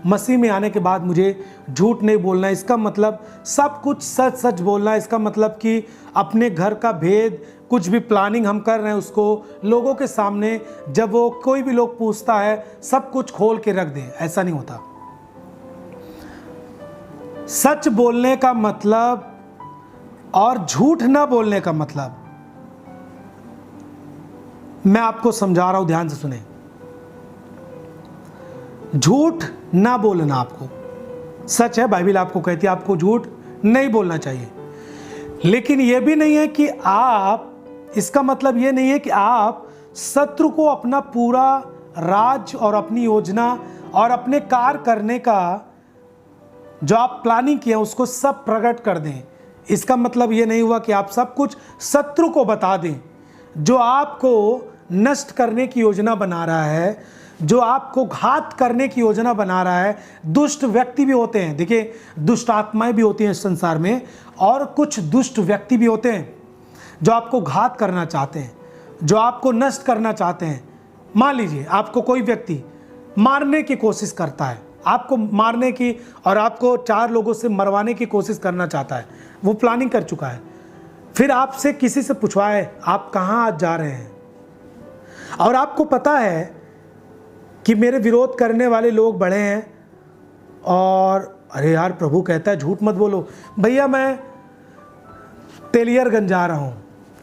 मसीह में आने के बाद मुझे झूठ नहीं बोलना है। इसका मतलब सब कुछ सच सच बोलना है। इसका मतलब कि अपने घर का भेद, कुछ भी प्लानिंग हम कर रहे हैं उसको लोगों के सामने, जब वो कोई भी लोग पूछता है, सब कुछ खोल के रख दें। ऐसा नहीं होता। सच बोलने का मतलब और झूठ ना बोलने का मतलब, मैं आपको समझा रहा हूं, ध्यान से सुने। झूठ ना बोलना, आपको सच है, बाइबल आपको कहती है आपको झूठ नहीं बोलना चाहिए। लेकिन यह भी नहीं है कि आप, इसका मतलब यह नहीं है कि आप शत्रु को अपना पूरा राज और अपनी योजना और अपने कार्य करने का जो आप प्लानिंग किए उसको सब प्रकट कर दें। इसका मतलब यह नहीं हुआ कि आप सब कुछ शत्रु को बता दें। जो आपको नष्ट करने की योजना बना रहा है, जो आपको घात करने की योजना बना रहा है, दुष्ट व्यक्ति भी होते हैं। देखिए, दुष्ट आत्माएं भी होती हैं इस संसार में, और कुछ दुष्ट व्यक्ति भी होते हैं जो आपको घात करना चाहते हैं, जो आपको नष्ट करना चाहते हैं। मान लीजिए आपको कोई व्यक्ति मारने की कोशिश करता है, आपको मारने की और आपको 4 लोगों से मरवाने की कोशिश करना चाहता है, वो प्लानिंग कर चुका है। फिर आपसे किसी से पूछवाए आप कहाँ आज जा रहे हैं, और आपको पता है कि मेरे विरोध करने वाले लोग बड़े हैं, और अरे यार प्रभु कहता है झूठ मत बोलो, भैया मैं तेलियरगंज जा रहा हूँ,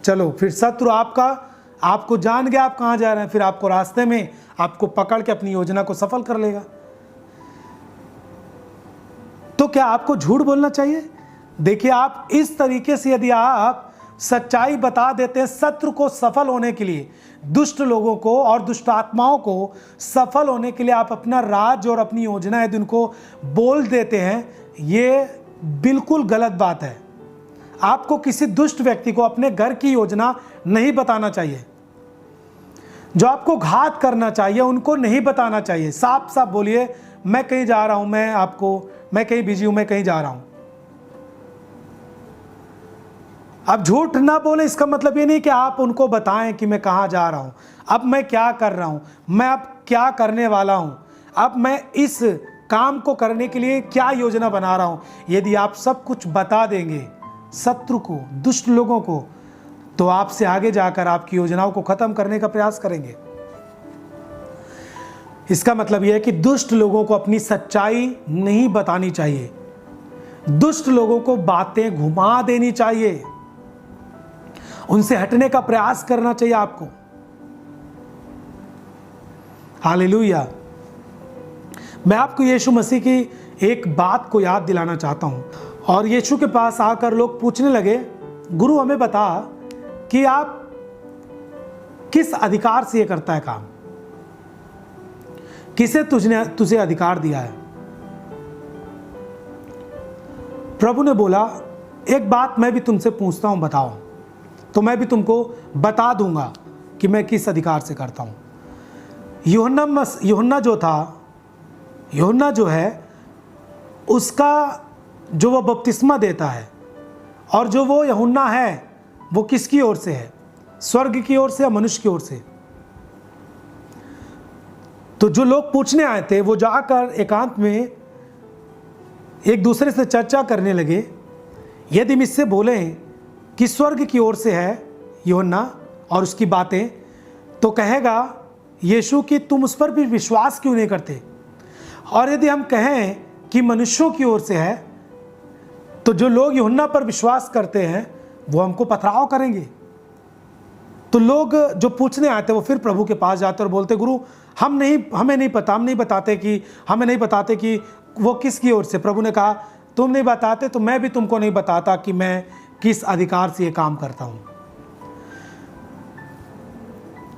चलो। फिर शत्रु आपको जान गया आप कहाँ जा रहे हैं, फिर आपको रास्ते में आपको पकड़ के अपनी योजना को सफल कर लेगा। तो क्या आपको झूठ बोलना चाहिए? देखिए, आप इस तरीके से यदि आप सच्चाई बता देते हैं शत्रु को सफल होने के लिए, दुष्ट लोगों को और दुष्ट आत्माओं को सफल होने के लिए आप अपना राज और अपनी योजना यदि उनको बोल देते हैं, ये बिल्कुल गलत बात है। आपको किसी दुष्ट व्यक्ति को अपने घर की योजना नहीं बताना चाहिए। जो आपको घात करना चाहिए उनको नहीं बताना चाहिए। साफ साफ बोलिए, मैं कहीं जा रहा हूं, मैं कहीं बिजी हूं, मैं कहीं जा रहा हूं। अब झूठ ना बोले, इसका मतलब ये नहीं कि आप उनको बताएं कि मैं कहां जा रहा हूं, अब मैं क्या कर रहा हूं, मैं अब क्या करने वाला हूं, अब मैं इस काम को करने के लिए क्या योजना बना रहा हूं। यदि आप सब कुछ बता देंगे शत्रु को, दुष्ट लोगों को, तो आपसे आगे जाकर आपकी योजनाओं को खत्म करने का प्रयास करेंगे। इसका मतलब यह है कि दुष्ट लोगों को अपनी सच्चाई नहीं बतानी चाहिए, दुष्ट लोगों को बातें घुमा देनी चाहिए, उनसे हटने का प्रयास करना चाहिए आपको। हालेलुया। मैं आपको यीशु मसीह की एक बात को याद दिलाना चाहता हूं। और यीशु के पास आकर लोग पूछने लगे, गुरु हमें बता कि आप किस अधिकार से ये करता है काम, किसे तुझे अधिकार दिया है। प्रभु ने बोला, एक बात मैं भी तुमसे पूछता हूं, बताओ। तो मैं भी तुमको बता दूंगा कि मैं किस अधिकार से करता हूं। यूहन्ना जो है उसका जो वो बपतिस्मा देता है, और जो वो यूहन्ना है वो किसकी ओर से है, स्वर्ग की ओर से या मनुष्य की ओर से। तो जो लोग पूछने आए थे वो जाकर एकांत में एक दूसरे से चर्चा करने लगे, यदि हम इससे बोलें कि स्वर्ग की ओर से है यूहन्ना और उसकी बातें, तो कहेगा यीशु कि तुम उस पर भी विश्वास क्यों नहीं करते। और यदि हम कहें कि मनुष्यों की ओर से है, तो जो लोग यूहन्ना पर विश्वास करते हैं वो हमको पथराव करेंगे। तो लोग जो पूछने आते वो फिर प्रभु के पास जाते और बोलते, गुरु हमें नहीं पता, हम नहीं बताते कि वो किसकी ओर से। प्रभु ने कहा, तुम नहीं बताते तो मैं भी तुमको नहीं बताता कि मैं किस अधिकार से ये काम करता हूं।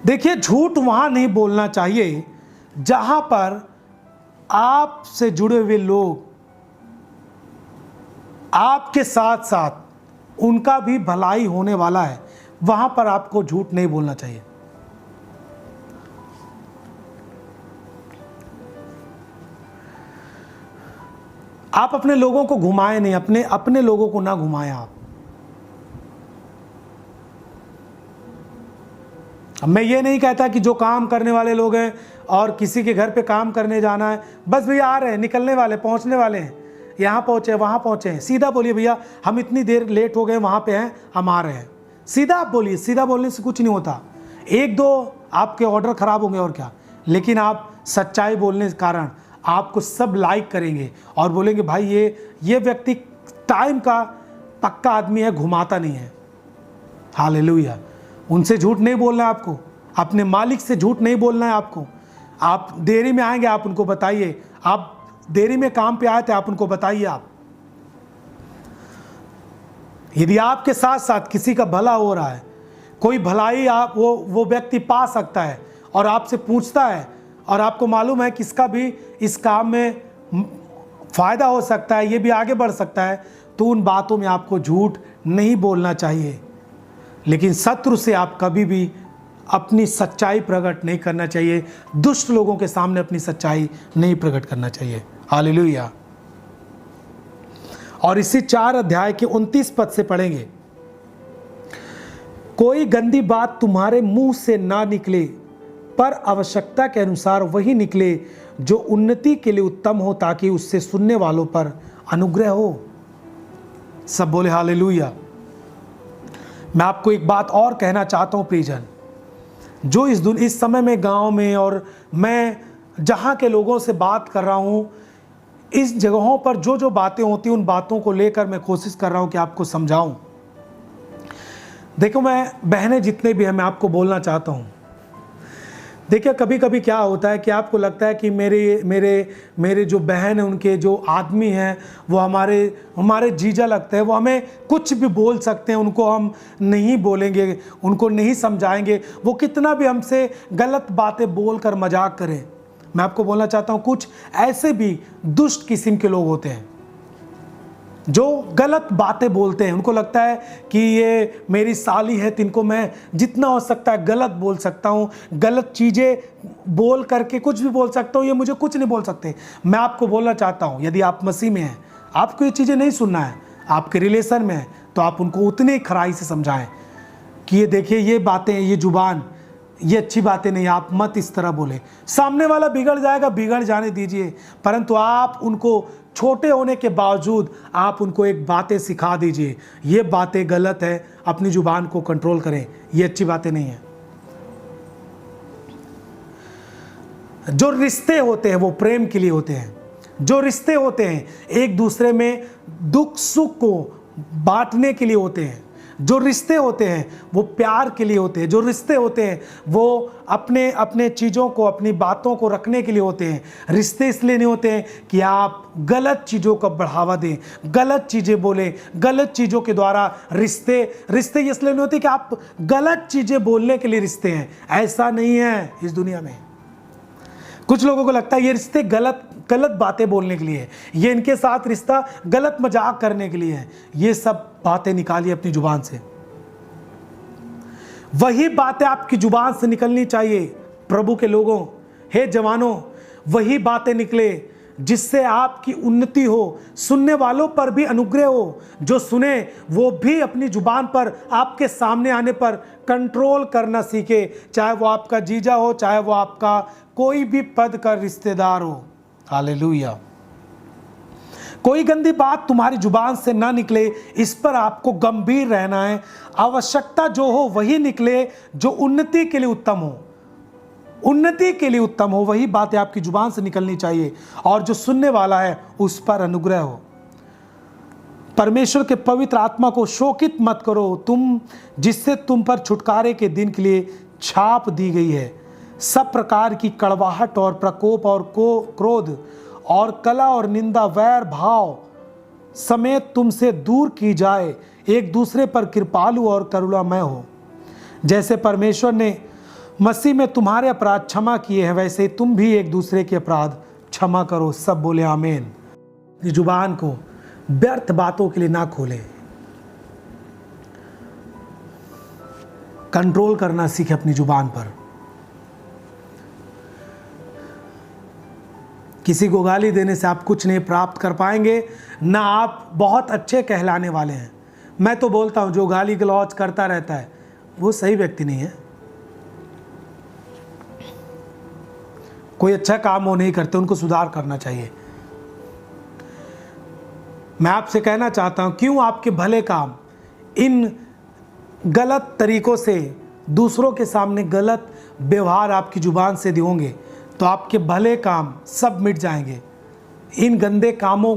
देखिए, झूठ वहां नहीं बोलना चाहिए जहां पर आपसे जुड़े हुए लोग, आपके साथ साथ उनका भी भलाई होने वाला है, वहां पर आपको झूठ नहीं बोलना चाहिए। आप अपने लोगों को घुमाएं नहीं, अपने लोगों को ना घुमाएं। अब मैं ये नहीं कहता कि जो काम करने वाले लोग हैं और किसी के घर पे काम करने जाना है, बस भैया आ रहे हैं, निकलने वाले, पहुंचने वाले हैं, यहाँ पहुँचे वहाँ पहुँचे हैं, सीधा बोलिए भैया हम इतनी देर लेट हो गए, वहाँ पे हैं, हम आ रहे हैं। सीधा आप बोलिए, सीधा बोलने से कुछ नहीं होता। एक दो आपके ऑर्डर ख़राब होंगे और क्या, लेकिन आप सच्चाई बोलने के कारण आपको सब लाइक करेंगे और बोलेंगे भाई ये व्यक्ति टाइम का पक्का आदमी है, घुमाता नहीं है। हालेलुया। उनसे झूठ नहीं बोलना है आपको, अपने मालिक से झूठ नहीं बोलना है आपको। आप देरी में आएंगे, आप उनको बताइए, आप देरी में काम पे आए थे, आप उनको बताइए। आप यदि आपके साथ साथ किसी का भला हो रहा है, कोई भलाई आप वो व्यक्ति पा सकता है और आपसे पूछता है और आपको मालूम है कि इसका भी इस काम में फायदा हो सकता है, ये भी आगे बढ़ सकता है, तो उन बातों में आपको झूठ नहीं बोलना चाहिए। लेकिन शत्रु से आप कभी भी अपनी सच्चाई प्रकट नहीं करना चाहिए, दुष्ट लोगों के सामने अपनी सच्चाई नहीं प्रकट करना चाहिए। हालेलुया। और इसी 4 अध्याय के 29 पद से पढ़ेंगे, कोई गंदी बात तुम्हारे मुंह से ना निकले, पर आवश्यकता के अनुसार वही निकले जो उन्नति के लिए उत्तम हो, ताकि उससे सुनने वालों पर अनुग्रह हो। सब बोले हालेलुया। मैं आपको एक बात और कहना चाहता हूं प्रियजन, जो इस समय में गांव में और मैं जहां के लोगों से बात कर रहा हूं, इस जगहों पर जो जो बातें होती हैं उन बातों को लेकर मैं कोशिश कर रहा हूं कि आपको समझाऊं। देखो, मैं बहनें जितने भी हैं, मैं आपको बोलना चाहता हूं, देखिए कभी कभी क्या होता है कि आपको लगता है कि मेरे जो बहन हैं, उनके जो आदमी हैं, वो हमारे जीजा लगते हैं, वो हमें कुछ भी बोल सकते हैं, उनको हम नहीं बोलेंगे, उनको नहीं समझाएंगे, वो कितना भी हमसे गलत बातें बोलकर मजाक करें। मैं आपको बोलना चाहता हूँ, कुछ ऐसे भी दुष्ट किस्म के लोग होते हैं जो गलत बातें बोलते हैं। उनको लगता है कि ये मेरी साली है, तो इनको मैं जितना हो सकता है गलत बोल सकता हूँ, गलत चीज़ें बोल करके कुछ भी बोल सकता हूँ, ये मुझे कुछ नहीं बोल सकते। मैं आपको बोलना चाहता हूँ, यदि आप मसीह में हैं, आपको ये चीज़ें नहीं सुनना है, आपके रिलेशन में है, तो आप उनको उतने खराई से समझाएं कि ये देखिए, ये बातें, ये जुबान, ये अच्छी बातें नहीं, आप मत इस तरह बोले। सामने वाला बिगड़ जाएगा, बिगड़ जाने दीजिए, परंतु आप उनको छोटे होने के बावजूद आप उनको एक बातें सिखा दीजिए, ये बातें गलत है, अपनी जुबान को कंट्रोल करें, ये अच्छी बातें नहीं है। जो रिश्ते होते हैं वो प्रेम के लिए होते हैं। जो रिश्ते होते हैं एक दूसरे में दुख सुख को बांटने के लिए होते हैं। जो रिश्ते होते हैं वो प्यार के लिए होते हैं। जो रिश्ते होते हैं वो अपने अपने चीज़ों को, अपनी बातों को रखने के लिए होते हैं। रिश्ते इसलिए नहीं होते हैं कि आप गलत चीज़ों को बढ़ावा दें, गलत चीज़ें बोलें, गलत चीज़ों के द्वारा रिश्ते इसलिए नहीं होते कि आप गलत चीज़ें बोलने के लिए रिश्ते हैं। ऐसा नहीं है इस दुनिया में। कुछ लोगों को लगता है ये रिश्ते गलत बातें बोलने के लिए है, ये इनके साथ रिश्ता गलत मजाक करने के लिए है। ये सब बातें निकालिए अपनी जुबान से। वही बातें आपकी जुबान से निकलनी चाहिए प्रभु के लोगों, हे जवानों, वही बातें निकले जिससे आपकी उन्नति हो, सुनने वालों पर भी अनुग्रह हो। जो सुने वो भी अपनी जुबान पर आपके सामने आने पर कंट्रोल करना सीखे, चाहे वो आपका जीजा हो, चाहे वो आपका कोई भी पद का रिश्तेदार हो। हालेलुया। कोई गंदी बात तुम्हारी जुबान से ना निकले, इस पर आपको गंभीर रहना है। आवश्यकता जो हो वही निकले जो उन्नति के लिए उत्तम हो। उन्नति के लिए उत्तम हो, वही बातें आपकी जुबान से निकलनी चाहिए, और जो सुनने वाला है उस पर अनुग्रह हो। परमेश्वर के पवित्र आत्मा को शोकित मत करो, जिससे तुम पर छुटकारे के दिन के लिए छाप दी गई है। सब प्रकार की कड़वाहट और प्रकोप और क्रोध और कला और निंदा, वैर भाव समेत तुमसे दूर की जाए। एक दूसरे पर कृपालु और करुणामय हो। जैसे परमेश्वर ने मसीह में तुम्हारे अपराध क्षमा किए हैं, वैसे तुम भी एक दूसरे के अपराध क्षमा करो। सब बोले आमीन। जुबान को व्यर्थ बातों के लिए ना खोलें, कंट्रोल करना सीखें अपनी जुबान पर। किसी को गाली देने से आप कुछ नहीं प्राप्त कर पाएंगे, ना आप बहुत अच्छे कहलाने वाले हैं। मैं तो बोलता हूँ जो गाली गलौज करता रहता है वो सही व्यक्ति नहीं है। कोई अच्छा काम वो नहीं करते, उनको सुधार करना चाहिए। मैं आपसे कहना चाहता हूं, क्यों आपके भले काम इन गलत तरीकों से दूसरों के सामने गलत व्यवहार आपकी जुबान से होंगे, तो आपके भले काम सब मिट जाएंगे। इन गंदे कामों,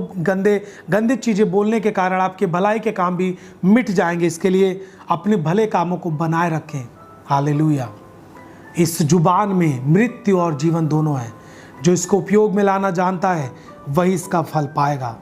गंदी चीज़ें बोलने के कारण आपके भलाई के काम भी मिट जाएंगे। इसके लिए अपने भले कामों को बनाए रखें। हालेलुया। इस जुबान में मृत्यु और जीवन दोनों है। जो इसको उपयोग में लाना जानता है वही इसका फल पाएगा।